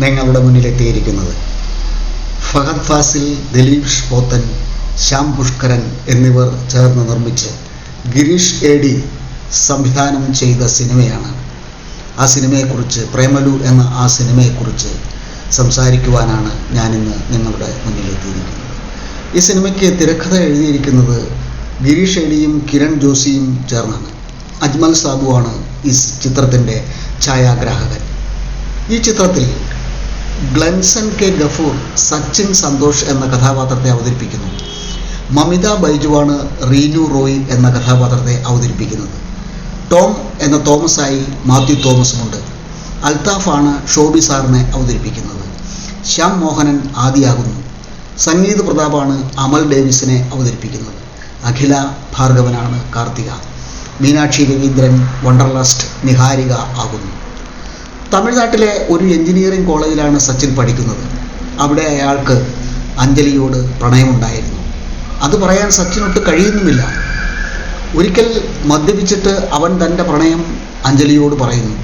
നിങ്ങളുടെ മുന്നിലെത്തിയിരിക്കുന്നത്. ഫഹദ് ഫാസിൽ, ദിലീപ് പോത്തൻ, ശ്യാം പുഷ്കരൻ എന്നിവർ ചേർന്ന് നിർമ്മിച്ച് ഗിരീഷ് AD സംവിധാനം ചെയ്ത സിനിമയാണ്. ആ സിനിമയെക്കുറിച്ച്, പ്രേമലു എന്ന ആ സിനിമയെക്കുറിച്ച് സംസാരിക്കുവാനാണ് ഞാനിന്ന് നിങ്ങളുടെ മുന്നിലെത്തിയിരിക്കുന്നത്. ഈ സിനിമയ്ക്ക് തിരക്കഥ എഴുതിയിരിക്കുന്നത് ഗിരീഷ് ADയും കിരൺ ജോഷിയും ചേർന്നാണ്. അജ്മൽ സാബുവാണ് ഈ ചിത്രത്തിൻ്റെ ഛായാഗ്രാഹകൻ. ഈ ചിത്രത്തിൽ ഗ്ലൻസൺ K. ഗഫൂർ സച്ചിൻ സന്തോഷ് എന്ന കഥാപാത്രത്തെ അവതരിപ്പിക്കുന്നു. മമിത ബൈജുവാണ് റീനു റോയ് എന്ന കഥാപാത്രത്തെ അവതരിപ്പിക്കുന്നത്. ടോം എന്ന തോമസായി മാത്യു തോമസുമുണ്ട്. അൽത്താഫാണ് ഷോബി സാറിനെ അവതരിപ്പിക്കുന്നത്. ശ്യാം മോഹനൻ ആദിയാകുന്നു. സംഗീത് പ്രതാപാണ് അമൽ ഡേവിസിനെ അവതരിപ്പിക്കുന്നത്. അഖില ഭാർഗവനാണ് കാർത്തിക. മീനാക്ഷി രവീന്ദ്രൻ വണ്ടർലസ്റ്റ് നിഹാരിക ആകുന്നു. തമിഴ്നാട്ടിലെ ഒരു എഞ്ചിനീയറിംഗ് കോളേജിലാണ് സച്ചിൻ പഠിക്കുന്നത്. അവിടെ അയാൾക്ക് അഞ്ജലിയോട് പ്രണയമുണ്ടായിരുന്നു. അത് പറയാൻ സച്ചിനൊട്ട് കഴിയുന്നുമില്ല. ഒരിക്കൽ മദ്യപിച്ചിട്ട് അവൻ തൻ്റെ പ്രണയം അഞ്ജലിയോട് പറയുന്നു.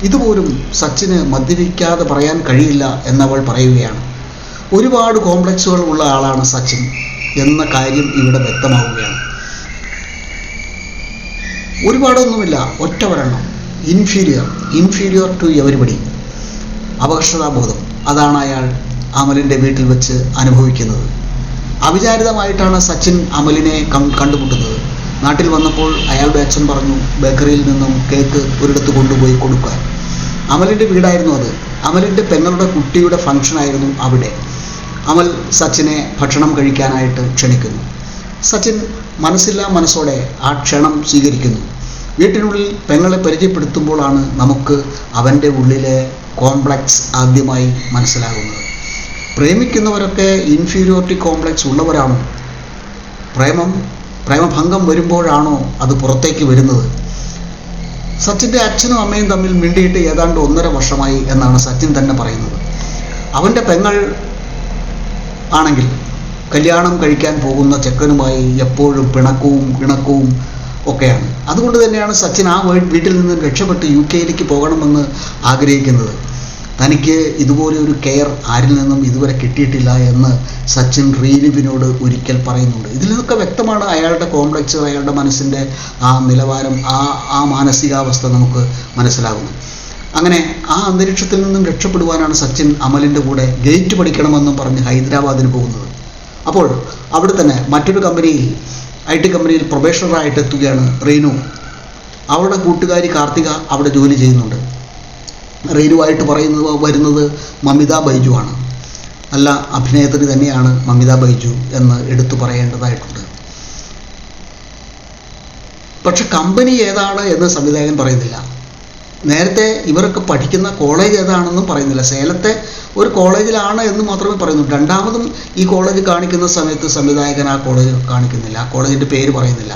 ഇതുപോലും സച്ചിന് മദ്യപിക്കാതെ പറയാൻ കഴിയില്ല എന്നവൾ പറയുകയാണ്. ഒരുപാട് കോംപ്ലക്സുകൾ ഉള്ള ആളാണ് സച്ചിൻ എന്ന കാര്യം ഇവിടെ വ്യക്തമാവുകയാണ്. ഒരുപാടൊന്നുമില്ല, ഒറ്റ ഒരെണ്ണം, ഇൻഫീരിയർ ടു എവരിബഡി. അപകർഷതാബോധം, അതാണ് അയാൾ അമലിൻ്റെ വീട്ടിൽ വെച്ച് അനുഭവിക്കുന്നത്. അവിചാരിതമായിട്ടാണ് സച്ചിൻ അമലിനെ കണ്ടുമുട്ടുന്നത്. നാട്ടിൽ വന്നപ്പോൾ അയാളുടെ അച്ഛൻ പറഞ്ഞു ബേക്കറിയിൽ നിന്നും കേക്ക് ഒരിടത്ത് കൊണ്ടുപോയി കൊടുക്കാൻ. അമലിൻ്റെ വീടായിരുന്നു അത്. അമലിൻ്റെ പെങ്ങളുടെ കുട്ടിയുടെ ഫംഗ്ഷനായിരുന്നു അവിടെ. അമൽ സച്ചിനെ ഭക്ഷണം കഴിക്കാനായിട്ട് ക്ഷണിക്കുന്നു. സച്ചിൻ മനസ്സില്ലാ മനസ്സോടെ ആ ക്ഷണം സ്വീകരിക്കുന്നു. വീട്ടിനുള്ളിൽ പെങ്ങളെ പരിചയപ്പെടുത്തുമ്പോഴാണ് നമുക്ക് അവൻ്റെ ഉള്ളിലെ കോംപ്ലക്സ് ആദ്യമായി മനസ്സിലാകുന്നത്. പ്രേമിക്കുന്നവരൊക്കെ ഇൻഫീരിയോറിറ്റി കോംപ്ലക്സ് ഉള്ളവരാണോ? പ്രേമഭംഗം വരുമ്പോഴാണോ അത് പുറത്തേക്ക് വരുന്നത്? സച്ചിൻ്റെ അച്ഛനും അമ്മയും തമ്മിൽ മിണ്ടിയിട്ട് ഏതാണ്ട് 1.5 വർഷമായി എന്നാണ് സച്ചിൻ തന്നെ പറയുന്നത്. അവൻ്റെ പെങ്ങൾ ആണെങ്കിൽ കല്യാണം കഴിക്കാൻ പോകുന്ന ചെക്കനുമായി എപ്പോഴും പിണക്കവും ഒക്കെയാണ്. അതുകൊണ്ട് തന്നെയാണ് സച്ചിൻ ആ വീട്ടിൽ നിന്ന് രക്ഷപ്പെട്ട് UK പോകണമെന്ന് ആഗ്രഹിക്കുന്നത്. തനിക്ക് ഇതുപോലെ ഒരു കെയർ ആരിൽ നിന്നും ഇതുവരെ കിട്ടിയിട്ടില്ല എന്ന് സച്ചിൻ റീനുവിനോട് ഒരിക്കൽ പറയുന്നുണ്ട്. ഇതിൽ നിന്നൊക്കെ വ്യക്തമാണ് അയാളുടെ കോംപ്ലക്സ്, അയാളുടെ മനസ്സിൻ്റെ ആ നിലവാരം, ആ മാനസികാവസ്ഥ നമുക്ക് മനസ്സിലാകുന്നു. അങ്ങനെ ആ അന്തരീക്ഷത്തിൽ നിന്നും രക്ഷപ്പെടുവാനാണ് സച്ചിൻ അമലിൻ്റെ കൂടെ ഗേറ്റ് പഠിക്കണമെന്നും പറഞ്ഞ് ഹൈദരാബാദിന് പോകുന്നത്. അപ്പോൾ അവിടെ തന്നെ മറ്റൊരു കമ്പനിയിൽ, IT കമ്പനിയിൽ പ്രൊബേഷണറായിട്ട് എത്തുകയാണ് റീനു. അവളുടെ കൂട്ടുകാരി കാർത്തിക അവിടെ ജോലി ചെയ്യുന്നുണ്ട്. റീനുവായിട്ട് വരുന്നത് മമിത ബൈജു ആണ്. നല്ല അഭിനേത്രി തന്നെയാണ് മമിത ബൈജു എന്ന് എടുത്തു പറയേണ്ടതായിട്ടുണ്ട്. പക്ഷെ കമ്പനി ഏതാണ് എന്ന് സംവിധായകൻ പറയുന്നില്ല. നേരത്തെ ഇവരൊക്കെ പഠിക്കുന്ന കോളേജ് ഏതാണെന്നും പറയുന്നില്ല. സേലത്തെ ഒരു കോളേജിലാണ് എന്ന് മാത്രമേ പറയുന്നു. രണ്ടാമതും ഈ കോളേജ് കാണിക്കുന്ന സമയത്ത് സംവിധായകൻ ആ കോളേജ് കാണിക്കുന്നില്ല, ആ കോളേജിൻ്റെ പേര് പറയുന്നില്ല.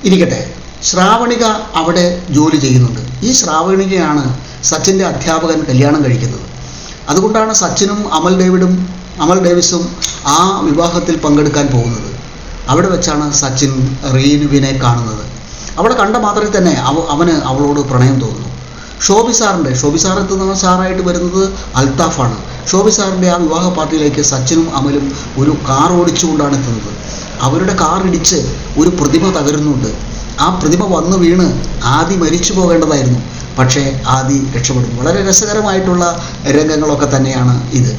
ഇരിക്കട്ടെ, ശ്രാവണിക അവിടെ ജോലി ചെയ്യുന്നുണ്ട്. ഈ ശ്രാവണികയാണ് സച്ചിൻ്റെ അധ്യാപകൻ കല്യാണം കഴിക്കുന്നത്. അതുകൊണ്ടാണ് സച്ചിനും അമൽ ഡേവിസും ആ വിവാഹത്തിൽ പങ്കെടുക്കാൻ പോകുന്നത്. അവിടെ വെച്ചാണ് സച്ചിൻ റീനുവിനെ കാണുന്നത്. അവിടെ കണ്ട മാത്രമേ തന്നെ അവളോട് പ്രണയം തോന്നുന്നു. ഷോബി സാർ എത്തുന്ന സാറായിട്ട് വരുന്നത് അൽത്താഫാണ്. ഷോബി സാറിൻ്റെ ആ വിവാഹ പാർട്ടിയിലേക്ക് സച്ചിനും അമലും ഒരു കാർ ഓടിച്ചുകൊണ്ടാണ് എത്തുന്നത്. അവരുടെ കാർ ഇടിച്ച് ഒരു പ്രതിമ തകരുന്നുണ്ട്. ആ പ്രതിമ വന്ന് വീണ് ആദി മരിച്ചു പോകേണ്ടതായിരുന്നു. പക്ഷേ ആദി രക്ഷപ്പെടുന്നു. വളരെ രസകരമായിട്ടുള്ള രംഗങ്ങളൊക്കെ തന്നെയാണ് ഇത്.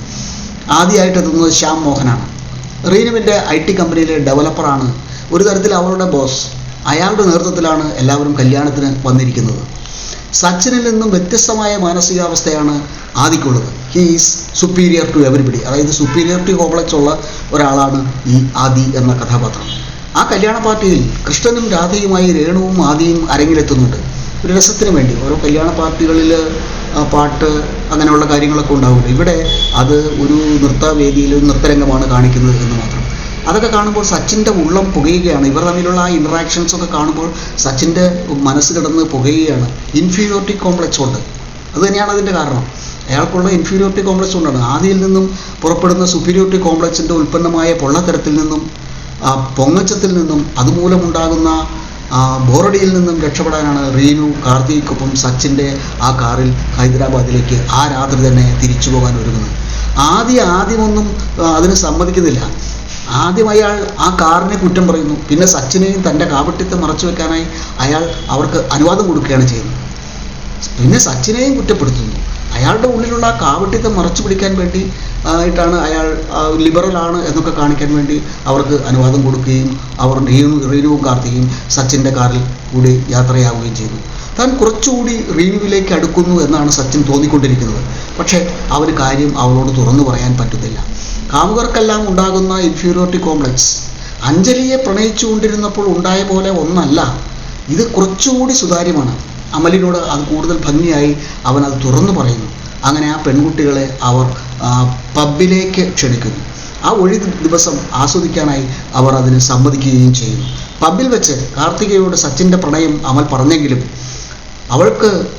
ആദ്യമായിട്ട് എത്തുന്നത് ശ്യാം മോഹനാണ്. റീനുവിൻ്റെ IT കമ്പനിയിലെ ഡെവലപ്പറാണ്. ഒരു തരത്തിൽ അവളുടെ ബോസ്. അയാളുടെ നേതൃത്വത്തിലാണ് എല്ലാവരും കല്യാണത്തിന് വന്നിരിക്കുന്നത്. സച്ചിനിൽ നിന്നും വ്യത്യസ്തമായ മാനസികാവസ്ഥയാണ് ആദിക്കുള്ളത്. He is superior to everybody. അതായത് സുപ്പീരിയറിറ്റി കോംപ്ലക്സ് ഉള്ള ഒരാളാണ് ഈ ആദി എന്ന കഥാപാത്രം. ആ കല്യാണ പാർട്ടിയിൽ കൃഷ്ണനും രാധയുമായി രേണുവും ആദിയും അരങ്ങിലെത്തുന്നുണ്ട്. ഒരു രസത്തിന് വേണ്ടി. ഓരോ കല്യാണ പാർട്ടികളിൽ പാട്ട് അങ്ങനെയുള്ള കാര്യങ്ങളൊക്കെ ഉണ്ടാവില്ല. ഇവിടെ അത് ഒരു നൃത്തവേദിയിൽ നൃത്തരംഗമാണ് കാണിക്കുന്നത് എന്ന് മാത്രം. അതൊക്കെ കാണുമ്പോൾ സച്ചിൻ്റെ ഉള്ളം പുകയുകയാണ്. ഇവർ തമ്മിലുള്ള ആ ഇൻട്രാക്ഷൻസൊക്കെ കാണുമ്പോൾ സച്ചിൻ്റെ മനസ്സ് കിടന്ന് പുകയുകയാണ്. ഇൻഫീരിയോറിറ്റി കോംപ്ലക്സ് കൊണ്ട്. അത് തന്നെയാണ് അതിൻ്റെ കാരണം. അയാൾക്കുള്ള ഇൻഫീരിയോറിറ്റി കോംപ്ലക്സ് കൊണ്ടാണ്. ആദിയിൽ നിന്നും പുറപ്പെടുന്ന സുപ്പീരിയോറിറ്റി കോംപ്ലക്സിൻ്റെ ഉൽപ്പന്നമായ പൊള്ളത്തരത്തിൽ നിന്നും പൊങ്ങച്ചത്തിൽ നിന്നും അതുമൂലമുണ്ടാകുന്ന ബോറഡിയിൽ നിന്നും രക്ഷപ്പെടാനാണ് റീനു കാർത്തിക്കൊപ്പം സച്ചിൻ്റെ ആ കാറിൽ ഹൈദരാബാദിലേക്ക് ആ രാത്രി തന്നെ തിരിച്ചു പോകാൻ ഒരുങ്ങുന്നത്. ആദ്യമൊന്നും അതിന് സമ്മതിക്കുന്നില്ല. ആദ്യം അയാൾ ആ കാറിനെ കുറ്റം പറയുന്നു. പിന്നെ സച്ചിനെയും തൻ്റെ കാപട്യത്തെ മറച്ചു വെക്കാനായി അയാൾ അവർക്ക് അനുവാദം കൊടുക്കുകയാണ് ചെയ്യുന്നത്. പിന്നെ സച്ചിനെയും കുറ്റപ്പെടുത്തുന്നു. അയാളുടെ ഉള്ളിലുള്ള ആ കാപട്യത്തെ മറച്ചു പിടിക്കാൻ വേണ്ടി ആയിട്ടാണ് അയാൾ ലിബറലാണ് എന്നൊക്കെ കാണിക്കാൻ വേണ്ടി അവർക്ക് അനുവാദം കൊടുക്കുകയും അവർ റീനുവും കാർത്തികയും സച്ചിൻ്റെ കാറിൽ കൂടി യാത്രയാവുകയും ചെയ്തു. താൻ കുറച്ചുകൂടി റീനുവിലേക്ക് അടുക്കുന്നു എന്നാണ് സച്ചിൻ തോന്നിക്കൊണ്ടിരിക്കുന്നത്. പക്ഷേ അവന് കാര്യം അവളോട് തുറന്നു പറയാൻ പറ്റുന്നില്ല. കാമുകർക്കെല്ലാം ഉണ്ടാകുന്ന ഇൻഫീരിയോറിറ്റി കോംപ്ലക്സ് അഞ്ജലിയെ പ്രണയിച്ചുകൊണ്ടിരുന്നപ്പോൾ ഉണ്ടായ പോലെ ഒന്നല്ല. ഇത് കുറച്ചുകൂടി സുതാര്യമാണ്. അമലിനോട് അത് കൂടുതൽ ഭംഗിയായി അവൻ അത് തുറന്നു പറയുന്നു. അങ്ങനെ ആ പെൺകുട്ടികളെ അവർ പബ്ബിലേക്ക് ക്ഷണിക്കുന്നു. ആ ദിവസം ആസ്വദിക്കാനായി അവർ അതിന് സമ്മതിക്കുകയും ചെയ്യുന്നു. പബ്ബിൽ വെച്ച് കാർത്തികയോട് സച്ചിൻ്റെ പ്രണയം അമൽ പറഞ്ഞെങ്കിലും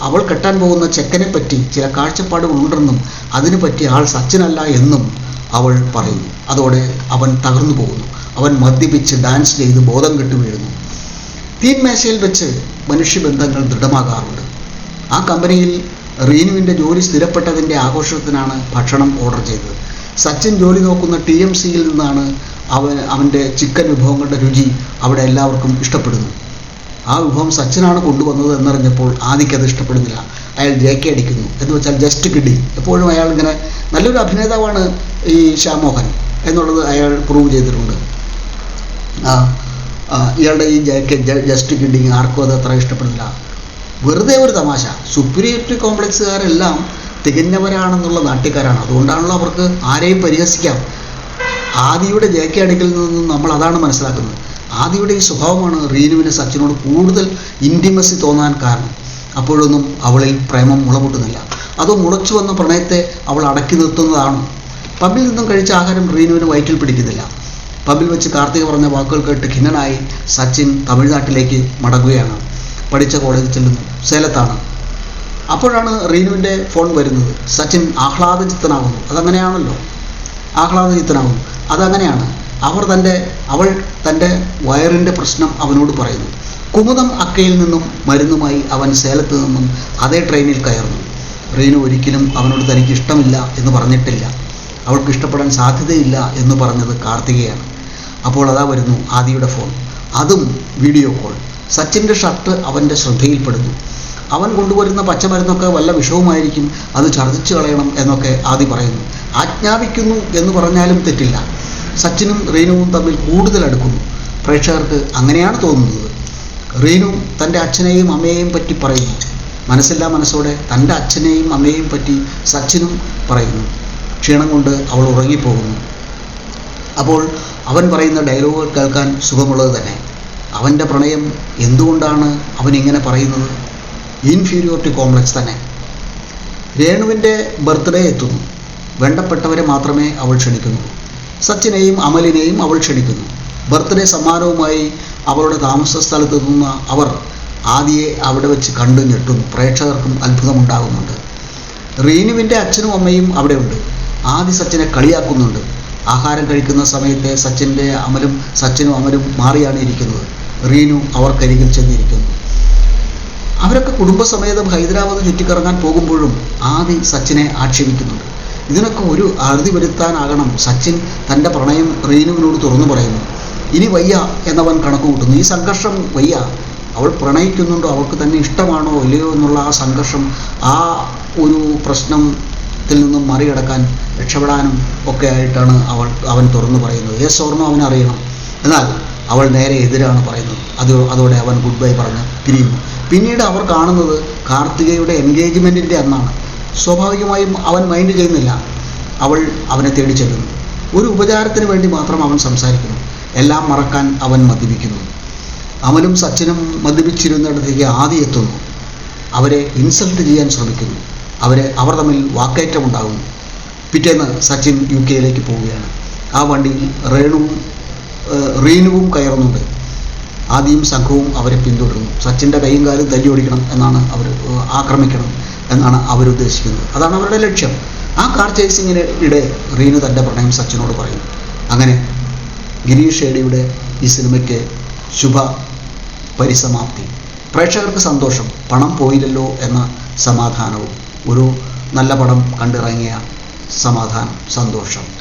അവൾ കെട്ടാൻ പോകുന്ന ചെക്കനെ പറ്റി ചില കാഴ്ചപ്പാടുകൾ ഉണ്ടെന്നും അതിന് പറ്റിയ ആൾ സച്ചിനല്ല എന്നും അവൾ പറയുന്നു. അതോടെ അവൻ തകർന്നു പോകുന്നു. അവൻ മദ്യപിച്ച് ഡാൻസ് ചെയ്ത് ബോധം കെട്ടു വീഴുന്നു. തീൻമേശയിൽ വെച്ച് മനുഷ്യബന്ധങ്ങൾ ദൃഢമാകാറുണ്ട്. ആ കമ്പനിയിൽ റീനുവിൻ്റെ ജോലി സ്ഥിരപ്പെട്ടതിൻ്റെ ആഘോഷത്തിനാണ് ഭക്ഷണം ഓർഡർ ചെയ്തത്. സച്ചിൻ ജോലി നോക്കുന്ന TMCയിൽ നിന്നാണ് അവൻ്റെ ചിക്കൻ വിഭവങ്ങളുടെ രുചി അവിടെ എല്ലാവർക്കും ഇഷ്ടപ്പെടുന്നു. ആ വിഭവം സച്ചിനാണ് കൊണ്ടുവന്നത് എന്നറിഞ്ഞപ്പോൾ ആദിക്കത് ഇഷ്ടപ്പെടുന്നില്ല. അയാൾ JK അടിക്കുന്നു. എന്ന് വെച്ചാൽ ജസ്റ്റ് കിഡി. എപ്പോഴും അയാൾ ഇങ്ങനെ നല്ലൊരു അഭിനേതാവാണ് ഈ ശ്യാമോഹൻ എന്നുള്ളത് അയാൾ പ്രൂവ് ചെയ്തിട്ടുണ്ട്. ഇയാളുടെ ഈ ജസ്റ്റ് കിഡിങ് ആർക്കും അത് അത്ര ഇഷ്ടപ്പെടുന്നില്ല. വെറുതെ ഒരു തമാശ. സുപ്പീരിയോറിറ്റി കോംപ്ലക്സുകാരെല്ലാം തികഞ്ഞവരാണെന്നുള്ള നാട്യക്കാരാണ്. അതുകൊണ്ടാണല്ലോ അവർക്ക് ആരെയും പരിഹസിക്കാം. ആദിയുടെ JK അടിക്കലിൽ നിന്നും നമ്മൾ അതാണ് മനസ്സിലാക്കുന്നത്. ആദിയുടെ ഈ സ്വഭാവമാണ് റീനുവിന് സച്ചിനോട് കൂടുതൽ ഇൻറ്റിമസി തോന്നാൻ കാരണം. അപ്പോഴൊന്നും അവളിൽ പ്രേമം മുളപൊട്ടുന്നില്ല. അതോ മുളച്ചു വന്ന പ്രണയത്തെ അവൾ അടക്കി നിർത്തുന്നതാണ്. പബ്ബിൽ നിന്നും കഴിച്ച ആഹാരം റീനുവിന് വയറ്റിൽ പിടിക്കുന്നില്ല. പബ്ബിൽ വെച്ച് കാർത്തിക പറഞ്ഞ വാക്കുകൾ കേട്ട് ഖിന്നനായി സച്ചിൻ തമിഴ്നാട്ടിലേക്ക് മടങ്ങുകയാണ്. പഠിച്ച കോളേജിൽ ചെല്ലുന്നു. സേലത്താണ്. അപ്പോഴാണ് റീനുവിൻ്റെ ഫോൺ വരുന്നത്. സച്ചിൻ ആഹ്ലാദചിത്തനാകുന്നു. അതങ്ങനെയാണല്ലോ, ആഹ്ലാദചിത്തനാകുന്നു. അതങ്ങനെയാണ്. അവൾ തൻ്റെ വയറിൻ്റെ പ്രശ്നം അവനോട് പറയുന്നു. കുമുദം അക്കയിൽ നിന്നും മരുന്നുമായി അവൻ സേലത്ത് നിന്നും അതേ ട്രെയിനിൽ കയറുന്നു. റീനു ഒരിക്കലും അവനോട് തനിക്ക് ഇഷ്ടമില്ല എന്ന് പറഞ്ഞിട്ടില്ല. അവൾക്ക് ഇഷ്ടപ്പെടാൻ സാധ്യതയില്ല എന്ന് പറഞ്ഞത് കാർത്തികയാണ്. അപ്പോൾ അതാ വരുന്നു ആദിയുടെ ഫോൺ. അതും വീഡിയോ കോൾ. സച്ചിൻ്റെ ഷർട്ട് അവൻ്റെ ശ്രദ്ധയിൽപ്പെടുന്നു. അവൻ കൊണ്ടുവരുന്ന പച്ചമരുന്നൊക്കെ വല്ല വിഷവുമായിരിക്കും, അത് ഛർദ്ദിച്ചു കളയണം എന്നൊക്കെ ആദി പറയുന്നു. ആജ്ഞാപിക്കുന്നു എന്ന് പറഞ്ഞാലും തെറ്റില്ല. സച്ചിനും റീനുവും തമ്മിൽ കൂടുതൽ അടുക്കുന്നു. പ്രേക്ഷകർക്ക് അങ്ങനെയാണ് തോന്നുന്നത്. റീനു തൻ്റെ അച്ഛനെയും അമ്മയെയും പറ്റി പറയുന്നു. മനസ്സില്ലാ മനസ്സോടെ തൻ്റെ അച്ഛനെയും അമ്മയെയും പറ്റി സച്ചിനും പറയുന്നു. ക്ഷീണം കൊണ്ട് അവൾ ഉറങ്ങിപ്പോകുന്നു. അപ്പോൾ അവൻ പറയുന്ന ഡയലോഗുകൾ കേൾക്കാൻ സുഖമുള്ളത് തന്നെ. അവൻ്റെ പ്രണയം എന്തുകൊണ്ടാണ് അവൻ ഇങ്ങനെ പറയുന്നത്? ഇൻഫീരിയോറിറ്റി കോംപ്ലക്സ് തന്നെ. രേണുവിൻ്റെ ബർത്ത്ഡേ എത്തുന്നു. വേണ്ടപ്പെട്ടവരെ മാത്രമേ അവൾ ക്ഷണിക്കുന്നുള്ളൂ. സച്ചിനെയും അമലിനെയും അവൾ ക്ഷണിക്കുന്നു. ബർത്ത്ഡേ സമ്മാനവുമായി അവളുടെ താമസ സ്ഥലത്തെത്തുന്ന അവർ ആദിയെ അവിടെ വെച്ച് കണ്ടു ഞെട്ടുന്നു. പ്രേക്ഷകർക്കും അത്ഭുതമുണ്ടാകുന്നുണ്ട്. റീനുവിൻ്റെ അച്ഛനും അമ്മയും അവിടെയുണ്ട്. ആദി സച്ചിനെ കളിയാക്കുന്നുണ്ട്. ആഹാരം കഴിക്കുന്ന സമയത്തെ സച്ചിനും അമലും മാറിയാണ് ഇരിക്കുന്നത്. റീനു അവർക്കരികിൽ ചെന്നിരിക്കുന്നു. അവരൊക്കെ കുടുംബസമേതം ഹൈദരാബാദ് ചുറ്റിക്കറങ്ങാൻ പോകുമ്പോഴും ആദി സച്ചിനെ ആക്ഷേപിക്കുന്നുണ്ട്. ഇതിനൊക്കെ ഒരു അറുതി വരുത്താനാകണം സച്ചിൻ തൻ്റെ പ്രണയം റീനുവിനോട് തുറന്നു പറയുന്നു. ഇനി വയ്യ എന്നവൻ കണക്ക് കൂട്ടുന്നു. ഈ സംഘർഷം വയ്യ. അവൾ പ്രണയിക്കുന്നുണ്ടോ, അവൾക്ക് തന്നെ ഇഷ്ടമാണോ ഇല്ലയോ എന്നുള്ള ആ സംഘർഷം, ആ ഒരു പ്രശ്നത്തിൽ നിന്നും മറികടക്കാൻ രക്ഷപ്പെടാനും ഒക്കെ ആയിട്ടാണ് അവൻ തുറന്നു പറയുന്നത്. യെസ് ഓർണോ അവനറിയണം. എന്നാൽ അവൾ നേരെ എതിരാണ് പറയുന്നത്. അതോടെ അവൻ ഗുഡ് ബൈ പറഞ്ഞ് പിരിയുന്നു. പിന്നീട് അവർ കാണുന്നത് കാർത്തികയുടെ എൻഗേജ്മെൻറ്റിൻ്റെ അന്നാണ്. സ്വാഭാവികമായും അവൻ മൈൻഡ് ചെയ്യുന്നില്ല. അവൾ അവനെ തേടി ചെല്ലുന്നു. ഒരു ഉപചാരത്തിന് വേണ്ടി മാത്രം അവൻ സംസാരിക്കുന്നു. എല്ലാം മറക്കാൻ അവൻ മദ്യപിക്കുന്നു. അമലും സച്ചിനും മദ്യപിച്ചിരുന്നിടത്തേക്ക് ആദി എത്തുന്നു. അവരെ ഇൻസൾട്ട് ചെയ്യാൻ ശ്രമിക്കുന്നു. അവർ തമ്മിൽ വാക്കേറ്റമുണ്ടാകുന്നു. പിറ്റേന്ന് സച്ചിൻ UK പോവുകയാണ്. ആ വണ്ടിയിൽ റീനുവും കയറുന്നുണ്ട്. ആദിയും സംഘവും അവരെ പിന്തുടരുന്നു. സച്ചിൻ്റെ കൈയും കാലും തല്ലി ഓടിക്കണം എന്നാണ് ആക്രമിക്കണം എന്നാണ് അവരുദ്ദേശിക്കുന്നത്. അതാണ് അവരുടെ ലക്ഷ്യം. ആ കാർ ചേസിങ്ങിനിടെ റീനു തൻ്റെ പ്രണയം സച്ചിനോട് പറയുന്നു. അങ്ങനെ ഗിരീഷ് ഷേഡിയുടെ ഈ സിനിമയ്ക്ക് ശുഭ പരിസമാപ്തി. പ്രേക്ഷകർക്ക് സന്തോഷം, പണം പോയില്ലല്ലോ എന്ന സമാധാനവും, ഒരു നല്ല പടം കണ്ടിറങ്ങിയ സമാധാനം, സന്തോഷം.